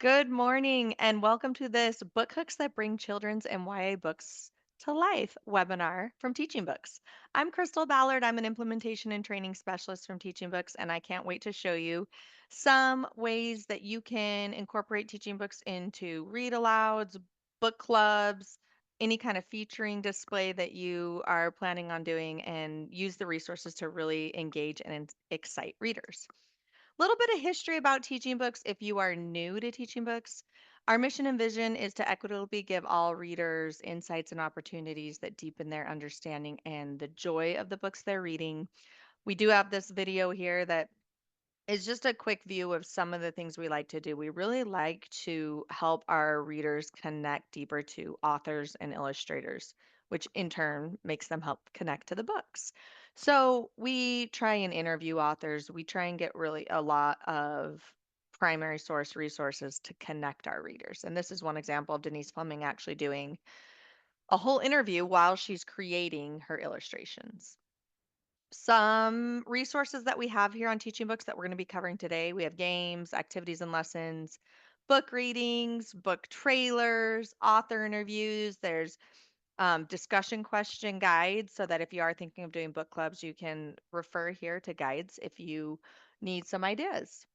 Good morning and welcome to this Book Hooks That Bring Children's and YA Books to Life webinar from Teaching Books. I'm Crystal Ballard. I'm an implementation and training specialist from Teaching Books, and I can't wait to show you some ways that you can incorporate Teaching Books into read alouds, book clubs, any kind of featuring display that you are planning on doing, and use the resources to really engage and excite readers. Little bit of history about teaching books if you are new to teaching books. Our mission and vision is to equitably give all readers insights and opportunities that deepen their understanding and the joy of the books they're reading. We do have this video here that is just a quick view of some of the things we like to do. We really like to help our readers connect deeper to authors and illustrators, which in turn makes them help connect to the books. So we try and interview authors. We try and get really a lot of primary source resources to connect our readers. And this is one example of Denise Fleming actually doing a whole interview while she's creating her illustrations. Some resources that we have here on Teaching Books that we're going to be covering today, we have games, activities and lessons, book readings, book trailers, author interviews. There's discussion question guides so that if you are thinking of doing book clubs, you can refer here to guides if you need some ideas.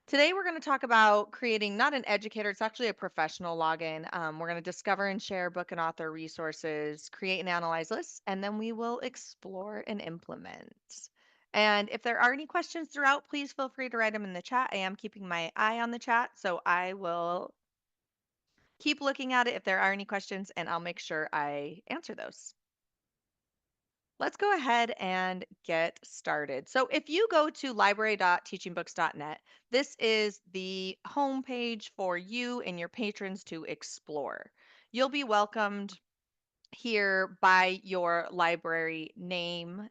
Today, we're going to talk about creating not an educator, it's actually a professional login. We're going to discover and share book and author resources, create and analyze lists, and then we will explore and implement. And if there are any questions throughout, please feel free to write them in the chat. I am keeping my eye on the chat, so I will keep looking at it if there are any questions, and I'll make sure I answer those. Let's go ahead and get started. So if you go to library.teachingbooks.net, this is the homepage for you and your patrons to explore. You'll be welcomed here by your library name,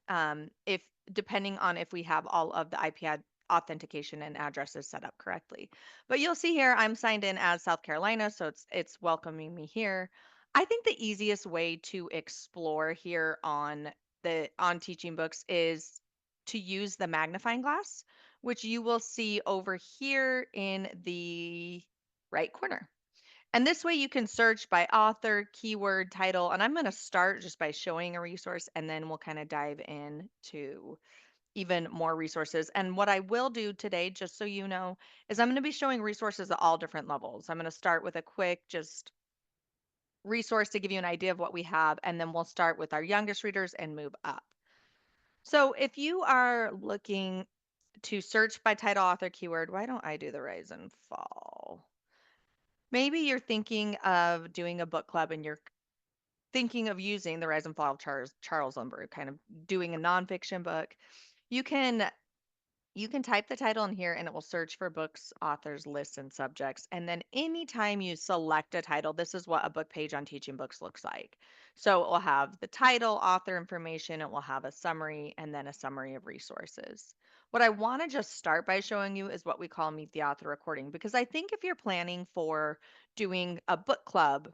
if depending on if we have all of the IP authentication and addresses set up correctly. But you'll see here I'm signed in as South Carolina, so it's welcoming me here. I think the easiest way to explore here on Teaching Books is to use the magnifying glass, which you will see over here in the right corner. And this way you can search by author, keyword, title, and I'm going to start just by showing a resource and then we'll kind of dive into even more resources. And what I will do today, just so you know, is I'm going to be showing resources at all different levels. I'm going to start with a quick just resource to give you an idea of what we have, and then we'll start with our youngest readers and move up. So if you are looking to search by title, author, keyword, why don't I do the rise and fall? Maybe you're thinking of doing a book club and you're thinking of using the rise and fall of Charles Lindbergh, kind of doing a nonfiction book. You can you can type the title in here and it will search for books, authors, lists, and subjects. And then anytime you select a title, this is what a book page on Teaching Books looks like. So it will have the title, author information, it will have a summary, and then a summary of resources. What I want to just start by showing you is what we call Meet the Author recording, because I think if you're planning for doing a book club,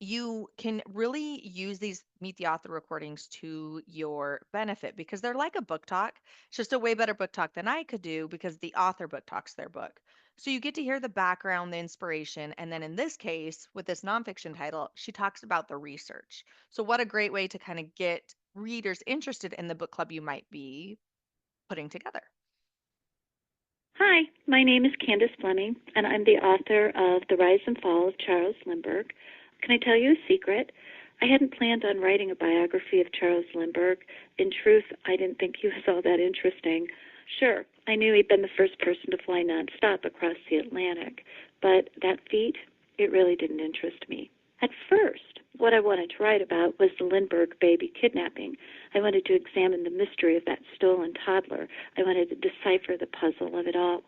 you can really use these Meet the Author recordings to your benefit because they're like a book talk. It's just a way better book talk than I could do because the author book talks their book. So you get to hear the background, the inspiration, and then in this case, with this nonfiction title, she talks about the research. So what a great way to kind of get readers interested in the book club you might be putting together. Hi, my name is Candace Fleming, and I'm the author of The Rise and Fall of Charles Lindbergh. Can I tell you a secret? I hadn't planned on writing a biography of Charles Lindbergh. In truth, I didn't think he was all that interesting. Sure, I knew he'd been the first person to fly nonstop across the Atlantic, but that feat, it really didn't interest me. At first, what I wanted to write about was the Lindbergh baby kidnapping. I wanted to examine the mystery of that stolen toddler. I wanted to decipher the puzzle of it all.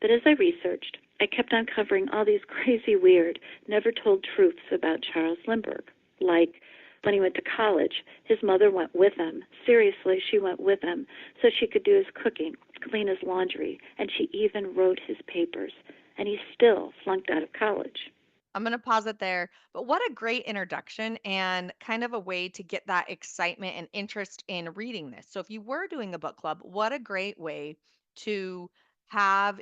But as I researched, I kept uncovering all these crazy, weird, never-told truths about Charles Lindbergh. Like, when he went to college, his mother went with him. Seriously, she went with him so she could do his cooking, clean his laundry, and she even wrote his papers. And he still flunked out of college. I'm going to pause it there. But what a great introduction and kind of a way to get that excitement and interest in reading this. So, if you were doing a book club, what a great way to have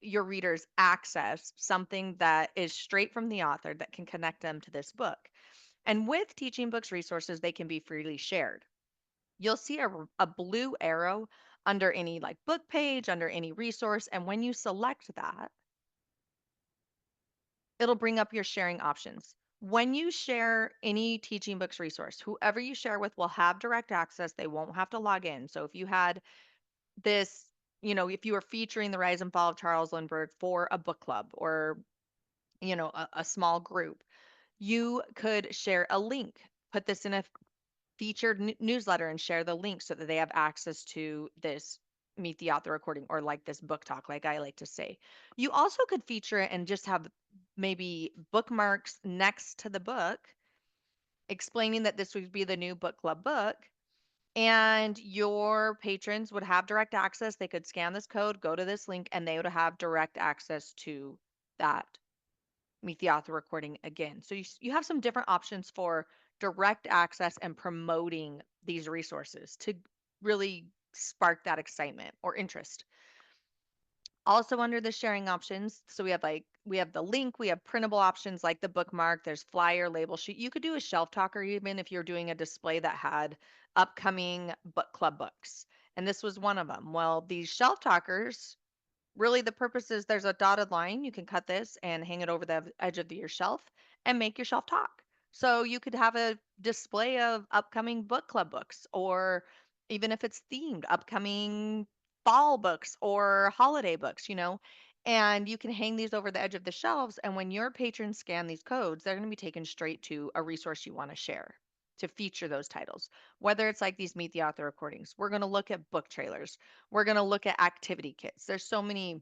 your readers access something that is straight from the author that can connect them to this book. And with Teaching Books resources, they can be freely shared. You'll see a blue arrow under any like book page, under any resource. And when you select that, it'll bring up your sharing options. When you share any Teaching Books resource, whoever you share with will have direct access. They won't have to log in. So if you had this, if you were featuring the Rise and Fall of Charles Lindbergh for a book club or, a small group, you could share a link, put this in a featured newsletter and share the link so that they have access to this Meet the Author recording or like this book talk, like I like to say. You also could feature it and just have maybe bookmarks next to the book explaining that this would be the new book club book. And your patrons would have direct access. They could scan this code, go to this link, and they would have direct access to that Meet the Author recording again. So you have some different options for direct access and promoting these resources to really spark that excitement or interest. Also under the sharing options, so we have the link, we have printable options like the bookmark, there's flyer, label sheet. You could do a shelf talker even if you're doing a display that had upcoming book club books. And this was one of them. Well, these shelf talkers, really the purpose is there's a dotted line. You can cut this and hang it over the edge of your shelf and make your shelf talk. So you could have a display of upcoming book club books, or even if it's themed, upcoming fall books or holiday books, and you can hang these over the edge of the shelves. And when your patrons scan these codes, they're going to be taken straight to a resource you want to share to feature those titles. Whether it's like these Meet the Author recordings, we're going to look at book trailers, we're going to look at activity kits. There's so many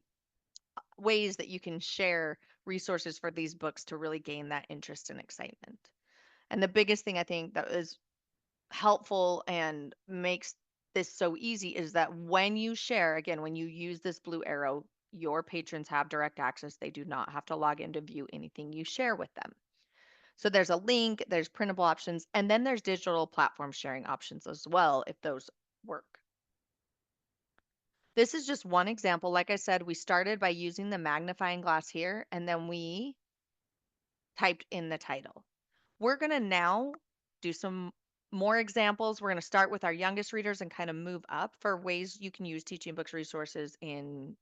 ways that you can share resources for these books to really gain that interest and excitement. And the biggest thing I think that is helpful and makes this so easy is that when you share, again, when you use this blue arrow, your patrons have direct access. They do not have to log in to view anything you share with them. So there's a link, there's printable options, and then there's digital platform sharing options as well if those work. This is just one example. Like I said, we started by using the magnifying glass here, and then we typed in the title. We're going to now do some more examples. We're going to start with our youngest readers and kind of move up for ways you can use Teaching Books resources in,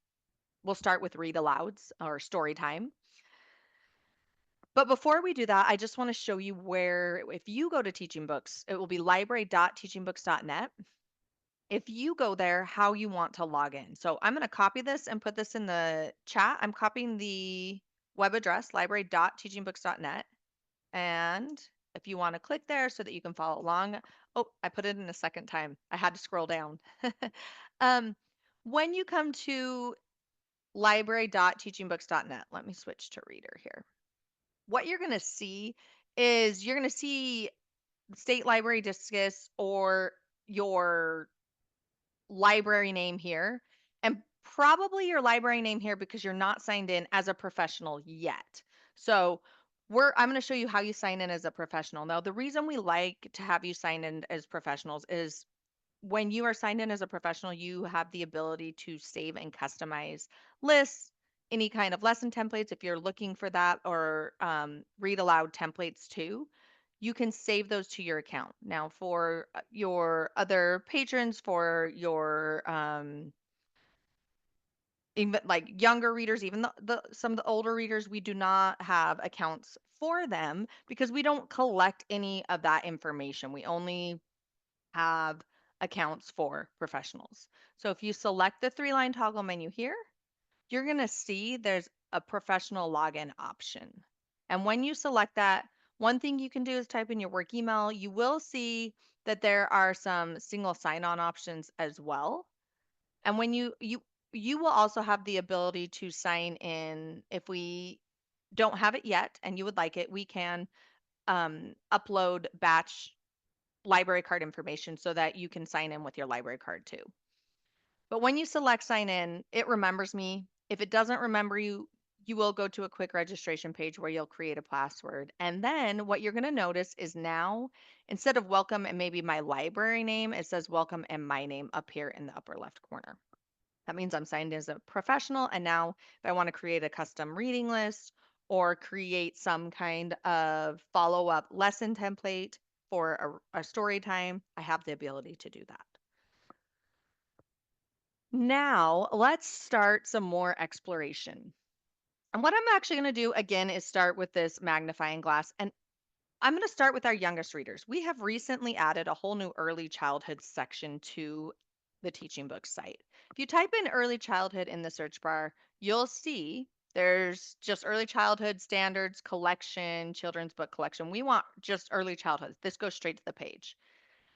we'll start with read alouds or story time. But before we do that, I just want to show you where, if you go to Teaching Books, it will be library.teachingbooks.net. If you go there, how you want to log in. So I'm going to copy this and put this in the chat. I'm copying the web address, library.teachingbooks.net. And if you want to click there so that you can follow along. Oh, I put it in a second time. I had to scroll down. um, when you come to library.teachingbooks.net, let me switch to reader here. What you're going to see is you're going to see State Library Discus or your library name here, and probably your library name here because you're not signed in as a professional yet. So I'm going to show you how you sign in as a professional. Now, the reason we like to have you sign in as professionals is when you are signed in as a professional, you have the ability to save and customize lists, any kind of lesson templates if you're looking for that, or read aloud templates too. You can save those to your account. Now, for your other patrons, for your even like younger readers, even some of the older readers, we do not have accounts for them because we don't collect any of that information. We only have accounts for professionals. So if you select the three-line toggle menu here, you're going to see there's a professional login option. And when you select that, one thing you can do is type in your work email. You will see that there are some single sign-on options as well. And when you will also have the ability to sign in if we don't have it yet and you would like it, we can upload batch library card information so that you can sign in with your library card too. But when you select sign in, it remembers me. If it doesn't remember you, you will go to a quick registration page where you'll create a password. And then what you're going to notice is now instead of welcome and maybe my library name, it says welcome and my name up here in the upper left corner. That means I'm signed as a professional. And now, if I want to create a custom reading list or create some kind of follow up lesson template for a story time, I have the ability to do that. Now, let's start some more exploration. And what I'm actually going to do again is start with this magnifying glass. And I'm going to start with our youngest readers. We have recently added a whole new early childhood section to the Teaching Books site. If you type in early childhood in the search bar, you'll see there's just early childhood standards collection, children's book collection. We want just early childhood. This goes straight to the page.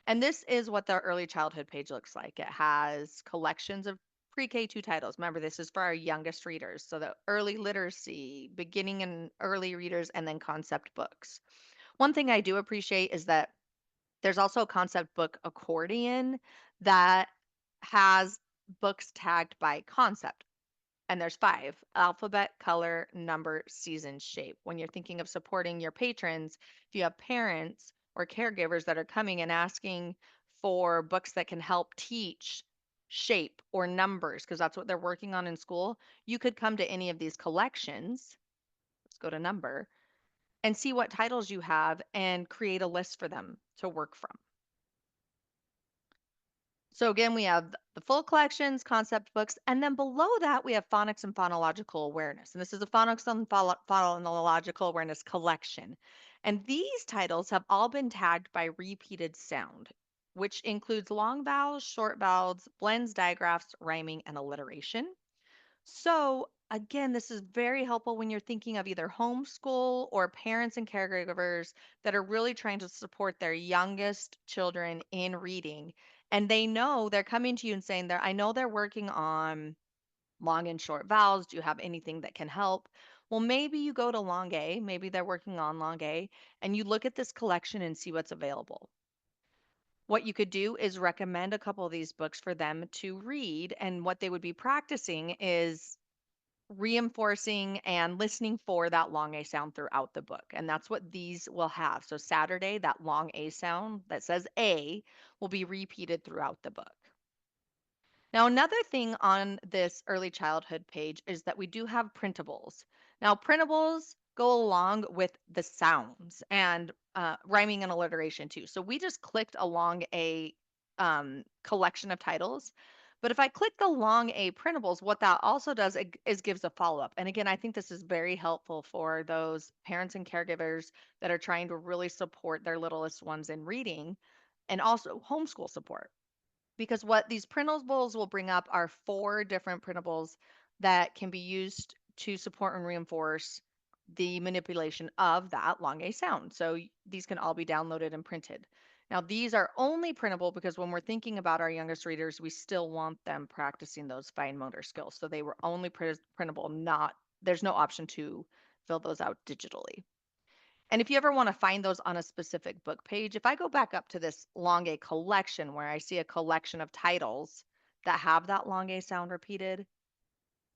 And this is what the early childhood page looks like. It has collections of pre-K2 titles. Remember, this is for our youngest readers. So the early literacy, beginning and early readers, and then concept books. One thing I do appreciate is that there's also a concept book accordion that has books tagged by concept. And there's 5: alphabet, color, number, season, shape. When you're thinking of supporting your patrons, if you have parents or caregivers that are coming and asking for books that can help teach shape or numbers, because that's what they're working on in school, you could come to any of these collections. Let's go to number and see what titles you have and create a list for them to work from. So again, we have the full collections, concept books, and then below that we have phonics and phonological awareness. And this is a phonics and phonological awareness collection. And these titles have all been tagged by repeated sound, which includes long vowels, short vowels, blends, digraphs, rhyming, and alliteration. So, again, this is very helpful when you're thinking of either homeschool or parents and caregivers that are really trying to support their youngest children in reading. And they know they're coming to you and saying that I know they're working on long and short vowels. Do you have anything that can help? Well, maybe you go to long A, maybe they're working on long A, and you look at this collection and see what's available. What you could do is recommend a couple of these books for them to read. And what they would be practicing is reinforcing and listening for that long A sound throughout the book. And that's what these will have. So Saturday, that long A sound that says A will be repeated throughout the book. Now, another thing on this early childhood page is that we do have printables. Now, printables go along with the sounds and rhyming and alliteration too. So we just clicked along a collection of titles. But if I click the long A printables, what that also does is gives a follow up. And again, I think this is very helpful for those parents and caregivers that are trying to really support their littlest ones in reading and also homeschool support, because what these printables will bring up are 4 different printables that can be used to support and reinforce the manipulation of that long A sound. So these can all be downloaded and printed. Now, these are only printable because when we're thinking about our youngest readers, we still want them practicing those fine motor skills. So they were only printable, not, there's no option to fill those out digitally. And if you ever want to find those on a specific book page, if I go back up to this long A collection where I see a collection of titles that have that long A sound repeated,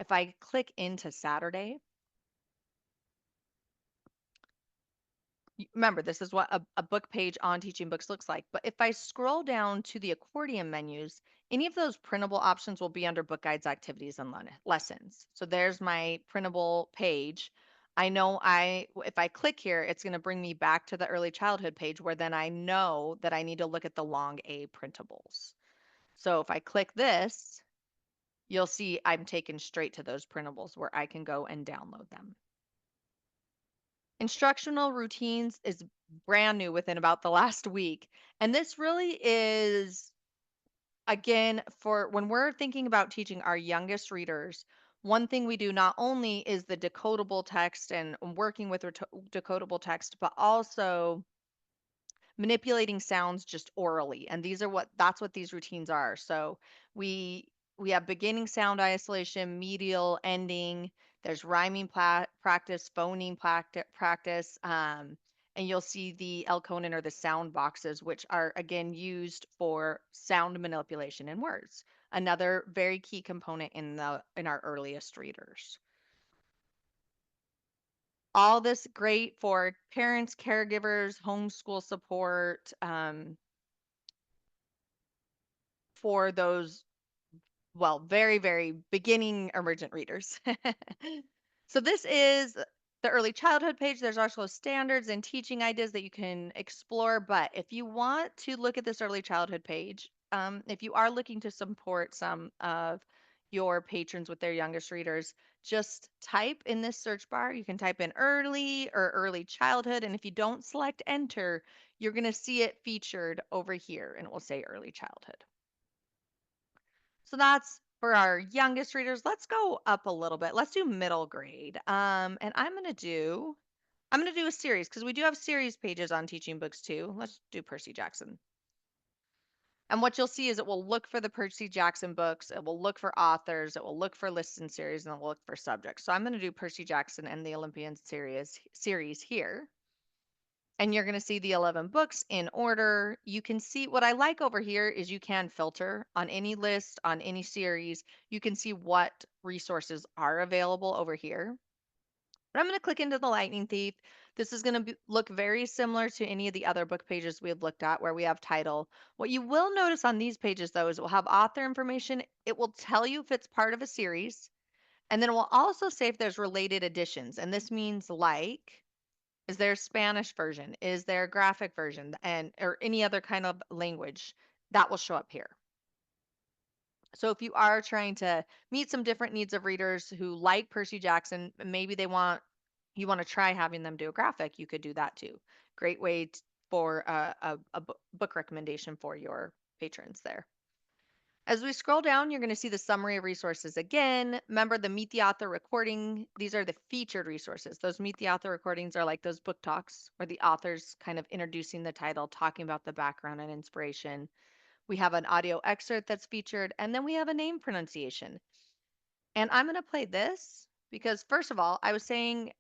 if I click into Saturday, remember, this is what a book page on Teaching Books looks like. But if I scroll down to the accordion menus, any of those printable options will be under book guides, activities, and lessons. So there's my printable page. I know if I click here, it's going to bring me back to the early childhood page where then I know that I need to look at the long A printables. So if I click this, you'll see I'm taken straight to those printables where I can go and download them. Instructional routines is brand new within about the last week. And this really is, again, for when we're thinking about teaching our youngest readers, one thing we do not only is the decodable text and working with decodable text, but also manipulating sounds just orally. And that's what these routines are. So we we have beginning sound isolation, medial, ending. There's rhyming practice, phoneme practice, and you'll see the Elkonin or the sound boxes, which are again used for sound manipulation in words. Another very key component in our earliest readers. All this great for parents, caregivers, homeschool support, for those well, very, very beginning emergent readers. So this is the early childhood page. There's also standards and teaching ideas that you can explore. But if you want to look at this early childhood page, if you are looking to support some of your patrons with their youngest readers, just type in this search bar. You can type in early or early childhood. And if you don't select enter, you're going to see it featured over here and it will say early childhood. So that's for our youngest readers. Let's go up a little bit. Let's do middle grade. And I'm gonna do a series because we do have series pages on teaching books too. Let's do Percy Jackson. And what you'll see is it will look for the Percy Jackson books, it will look for authors, it will look for lists and series, and it will look for subjects. So I'm gonna do Percy Jackson and the Olympian series here. And you're going to see the 11 books in order. You can see what I like over here is you can filter on any list, on any series. You can see what resources are available over here. But I'm going to click into the Lightning Thief. This is going to look very similar to any of the other book pages we have looked at where we have title. What you will notice on these pages, though, is it will have author information. It will tell you if it's part of a series. And then it will also say if there's related editions. And this means like, is there a Spanish version? Is there a graphic version and or any other kind of language that will show up here? So if you are trying to meet some different needs of readers who like Percy Jackson, maybe you want to try having them do a graphic, you could do that too. Great way for a book recommendation for your patrons there. As we scroll down, you're going to see the summary of resources again. Remember the Meet the Author recording. These are the featured resources. Those Meet the Author recordings are like those book talks where the author's kind of introducing the title, talking about the background and inspiration. We have an audio excerpt that's featured, and then we have a name pronunciation. And I'm going to play this because, first of all, I was saying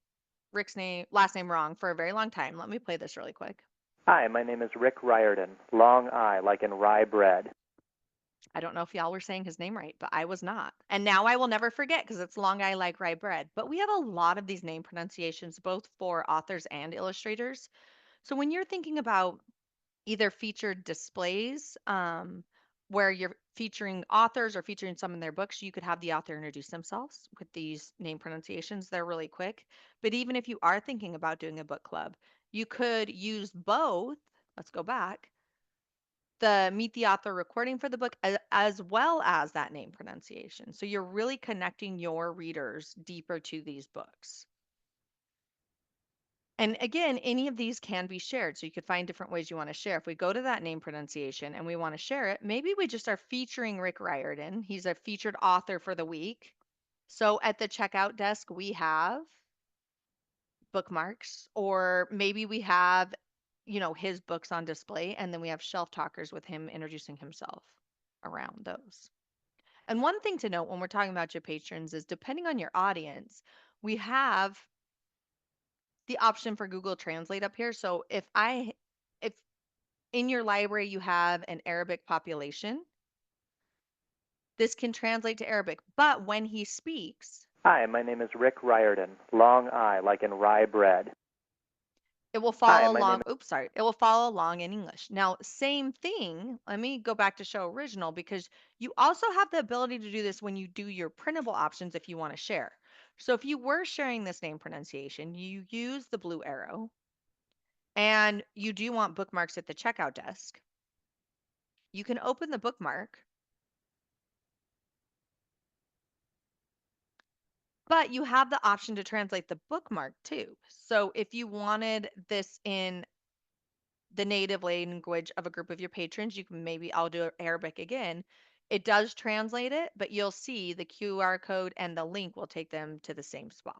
Rick's last name wrong for a very long time. Let me play this really quick. Hi, my name is Rick Riordan. Long I, like in rye bread. I don't know if y'all were saying his name right, but I was not. And now I will never forget because it's long I like rye bread. But we have a lot of these name pronunciations, both for authors and illustrators. So when you're thinking about either featured displays, where you're featuring authors or featuring some in their books, you could have the author introduce themselves with these name pronunciations. They're really quick. But even if you are thinking about doing a book club, you could use both. Let's go back the meet the author recording for the book as well as that name pronunciation. So you're really connecting your readers deeper to these books. And again, any of these can be shared. So you could find different ways you want to share. If we go to that name pronunciation and we want to share it, maybe we just are featuring Rick Riordan. He's a featured author for the week. So at the checkout desk, we have bookmarks, or maybe we have, his books on display, and then we have shelf talkers with him introducing himself around those. And one thing to note when we're talking about your patrons is depending on your audience, we have the option for Google Translate up here. So if in your library you have an Arabic population, this can translate to Arabic. But when he speaks, Hi, my name is Rick Riordan. Long I, like in rye bread. it will Hi, follow my name along. Oops, sorry. It will follow along in English. Now, same thing. Let me go back to show original because you also have the ability to do this when you do your printable options if you want to share. So if you were sharing this name pronunciation, you use the blue arrow and you do want bookmarks at the checkout desk. You can open the bookmark, but you have the option to translate the bookmark too. So if you wanted this in the native language of a group of your patrons, you can maybe I'll do Arabic again. It does translate it, but you'll see the QR code and the link will take them to the same spot.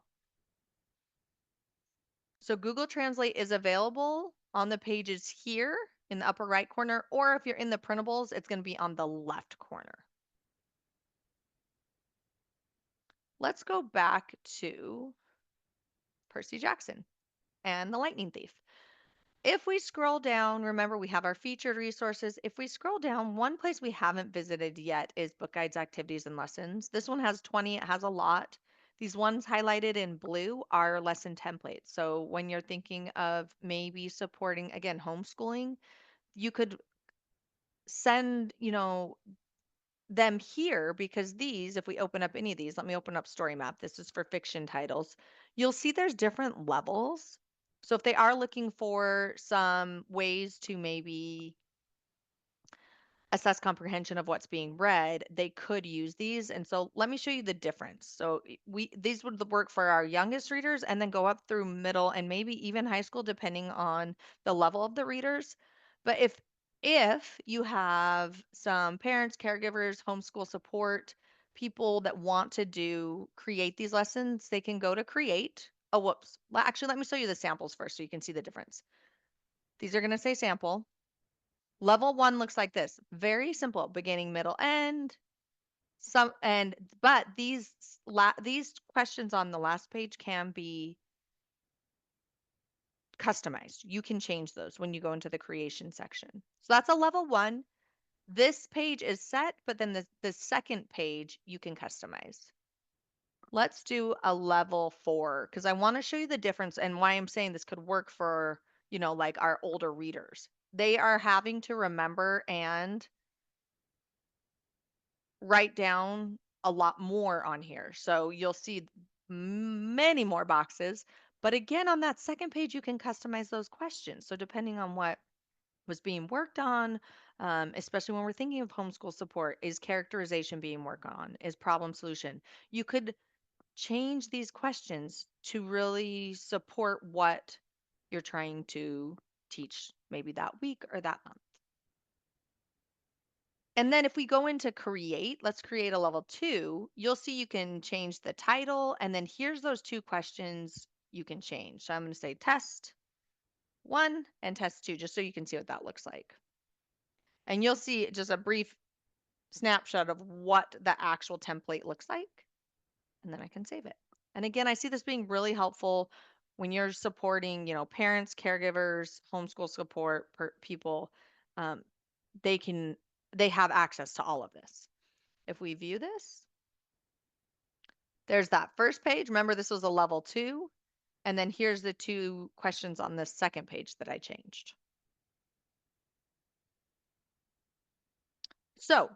So Google Translate is available on the pages here in the upper right corner, or if you're in the printables, it's going to be on the left corner. Let's go back to Percy Jackson and the Lightning Thief. If we scroll down, remember we have our featured resources. If we scroll down, one place we haven't visited yet is book guides, activities, and lessons. This one has 20, it has a lot. These ones highlighted in blue are lesson templates. So when you're thinking of maybe supporting, again, homeschooling, you could send, them here because these, if we open up any of these, let me open up Story Map. This is for fiction titles. You'll see there's different levels. So if they are looking for some ways to maybe assess comprehension of what's being read, they could use these. And so let me show you the difference. So these would work for our youngest readers and then go up through middle and maybe even high school depending on the level of the readers. But if you have some parents, caregivers, homeschool support, people that want to create these lessons, they can go to create. Oh, whoops. Actually, let me show you the samples first so you can see the difference. These are going to say sample. Level 1 looks like this. Very simple, beginning, middle, end. But these questions on the last page can be customized. You can change those when you go into the creation section. So that's a level 1. This page is set, but then the second page you can customize. Let's do a level 4 because I want to show you the difference and why I'm saying this could work for, like our older readers. They are having to remember and write down a lot more on here. So you'll see many more boxes. But again, on that second page, you can customize those questions. So depending on what was being worked on, especially when we're thinking of homeschool support, is characterization being worked on? Is problem solution? You could change these questions to really support what you're trying to teach maybe that week or that month. And then if we go into create, let's create a level 2, you'll see you can change the title. And then here's those 2 questions you can change. So I'm going to say test 1 and test 2, just so you can see what that looks like. And you'll see just a brief snapshot of what the actual template looks like. And then I can save it. And again, I see this being really helpful when you're supporting, parents, caregivers, homeschool support people. Um, they have access to all of this. If we view this, there's that first page. Remember, this was a level 2. And then here's the 2 questions on this second page that I changed. So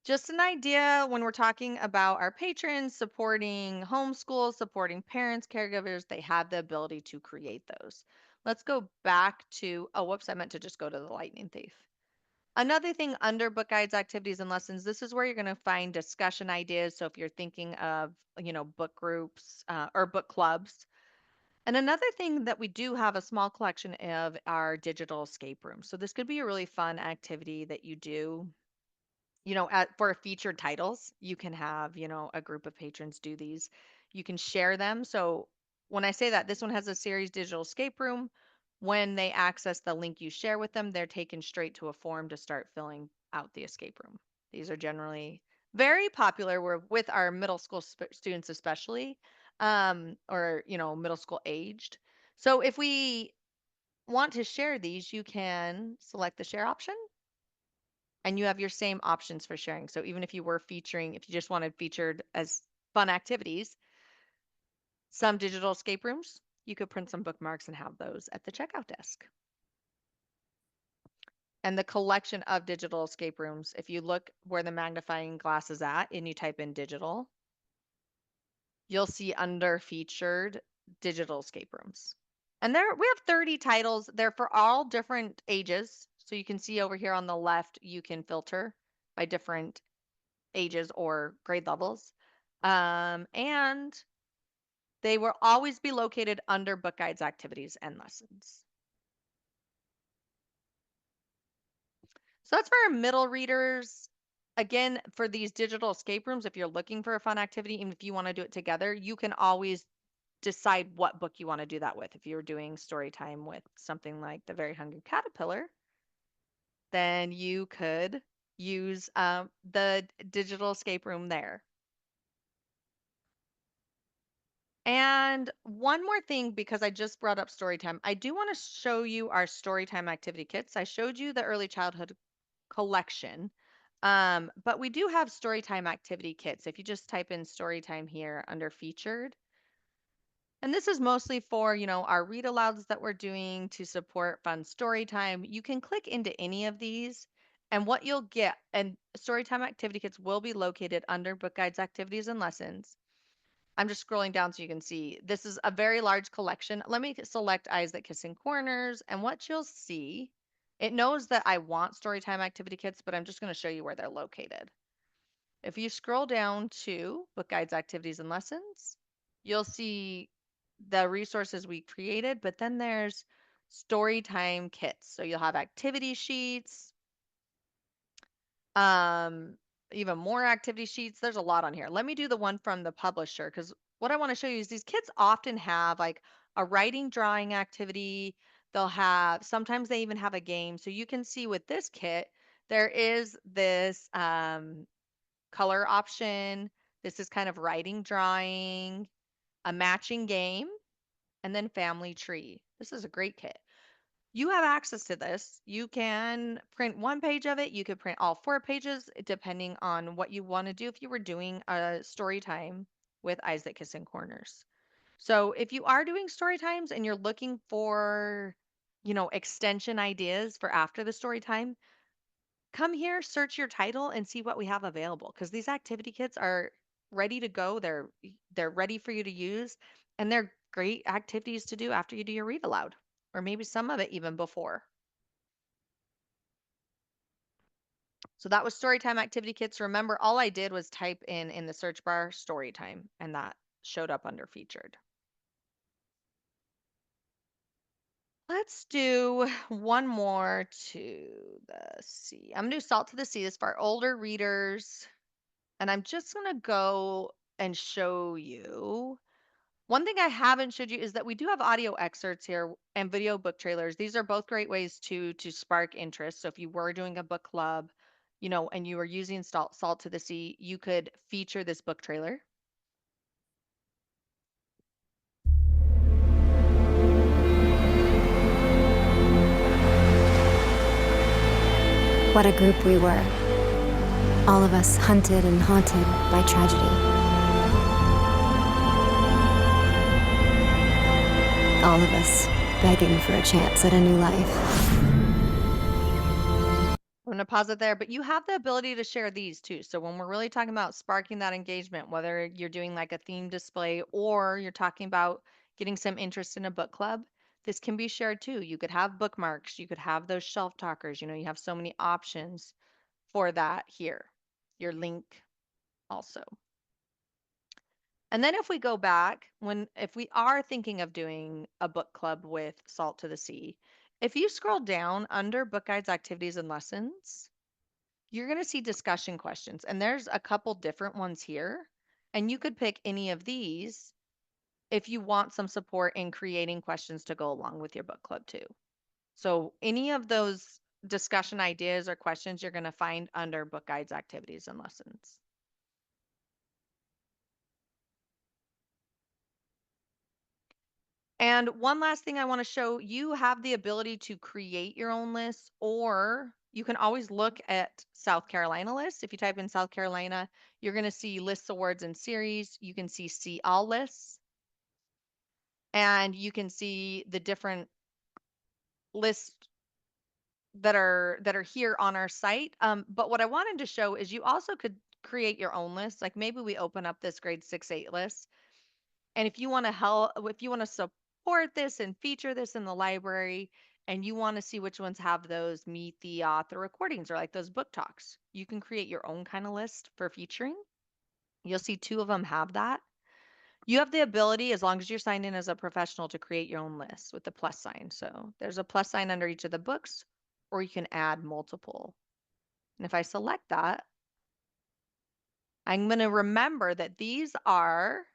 just an idea when we're talking about our patrons supporting homeschool, supporting parents, caregivers, they have the ability to create those. Let's go back to, oh, whoops, I meant to just go to the lightning thief. Another thing under book guides, activities, and lessons, this is where you're going to find discussion ideas. So if you're thinking of, book groups or book clubs. And another thing that we do have a small collection of are digital escape rooms. So this could be a really fun activity that you do, for featured titles. You can have, a group of patrons do these. You can share them. So when I say that, this one has a series digital escape room. When they access the link you share with them, they're taken straight to a form to start filling out the escape room. These are generally very popular. We're with our middle school students, especially, or, middle school aged. So if we want to share these, you can select the share option and you have your same options for sharing. So even if you were featuring, if you just wanted featured as fun activities, some digital escape rooms, you could print some bookmarks and have those at the checkout desk. And the collection of digital escape rooms, if you look where the magnifying glass is at and you type in digital, you'll see under featured digital escape rooms. And there we have 30 titles. They're for all different ages. So you can see over here on the left, you can filter by different ages or grade levels. And they will always be located under book guides, activities, and lessons. So that's for our middle readers. Again, for these digital escape rooms, if you're looking for a fun activity, even if you want to do it together, you can always decide what book you want to do that with. If you're doing story time with something like The Very Hungry Caterpillar, then you could use the digital escape room there. And one more thing, because I just brought up Storytime, I do want to show you our Storytime activity kits. I showed you the early childhood collection, but we do have Storytime activity kits. If you just type in Storytime here under featured, and this is mostly for, our read alouds that we're doing to support fun story time. You can click into any of these And what you'll get, and Storytime activity kits will be located under book guides, activities, and lessons. I'm just scrolling down so you can see. This is a very large collection. Let me select Eyes That Kiss in Corners, and what you'll see, it knows that I want Storytime activity kits, but I'm just going to show you where they're located. If you scroll down to book guides, activities, and lessons, you'll see the resources we created, but then there's Storytime kits. So you'll have activity sheets, um, even more activity sheets. There's a lot on here. Let me do the one from the publisher because what I want to show you is these kits often have like a writing drawing activity. They'll have sometimes they even have a game. So you can see with this kit, there is this color option. This is kind of writing drawing, a matching game, and then family tree. This is a great kit. You have access to this. You can print one page of it. You could print all 4 pages, depending on what you want to do if you were doing a story time with Eyes That Kiss in Corners. So if you are doing story times and you're looking for, extension ideas for after the story time, come here, search your title, and see what we have available because these activity kits are ready to go. They're ready for you to use, and they're great activities to do after you do your read aloud, or maybe some of it even before. So that was Storytime activity kits. Remember, all I did was type in the search bar Storytime, and that showed up under featured. Let's do one more to the sea. I'm gonna do Salt to the Sea. This is for our older readers. And I'm just gonna go and show you. One thing I haven't showed you is that we do have audio excerpts here and video book trailers. These are both great ways to spark interest. So if you were doing a book club, and you were using Salt to the Sea, you could feature this book trailer. What a group we were. All of us hunted and haunted by tragedy. All of us begging for a chance at a new life. I'm going to pause it there, but you have the ability to share these too. So when we're really talking about sparking that engagement, whether you're doing like a theme display or you're talking about getting some interest in a book club, this can be shared too. You could have bookmarks, you could have those shelf talkers, you have so many options for that here. Your link also. And then if we go back, if we are thinking of doing a book club with Salt to the Sea, if you scroll down under book guides, activities, and lessons, you're going to see discussion questions. And there's a couple different ones here. And you could pick any of these if you want some support in creating questions to go along with your book club too. So any of those discussion ideas or questions you're going to find under book guides, activities, and lessons. And one last thing I want to show, you have the ability to create your own list, or you can always look at South Carolina lists. If you type in South Carolina, you're going to see lists, awards, and series. You can see all lists, and you can see the different lists that are here on our site. But what I wanted to show is you also could create your own list. Like maybe we open up this grade 6-8 list. And if you want to help, if you want to support this and feature this in the library, and you want to see which ones have those meet the author recordings or like those book talks, you can create your own kind of list for featuring. You'll see 2 of them have that. You have the ability, as long as you're signed in as a professional, to create your own list with the plus sign. So there's a plus sign under each of the books, or you can add multiple. And if I select that, I'm going to remember that these are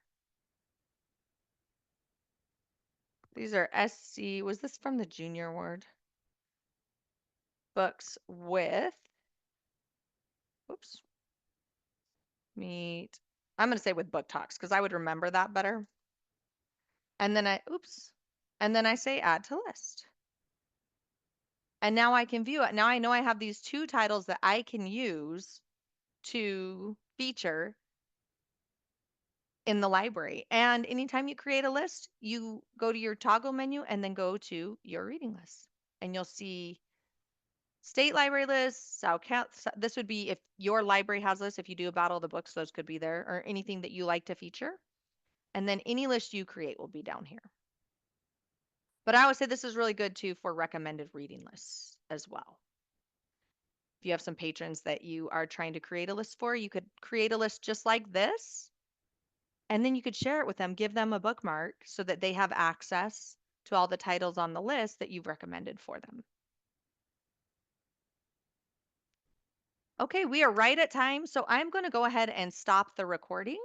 SC, was this from the junior award? Books with, oops, meet, I'm going to say with book talks because I would remember that better. And then and then I say add to list. And now I can view it. Now I know I have these 2 titles that I can use to feature in the library. And anytime you create a list, you go to your toggle menu and then go to your reading list. And you'll see State library lists, this would be if your library has lists, if you do a battle of the books, those could be there, or anything that you like to feature. And then any list you create will be down here. But I would say this is really good too for recommended reading lists as well. If you have some patrons that you are trying to create a list for, you could create a list just like this, and then you could share it with them, give them a bookmark so that they have access to all the titles on the list that you've recommended for them. Okay, we are right at time, so I'm going to go ahead and stop the recording.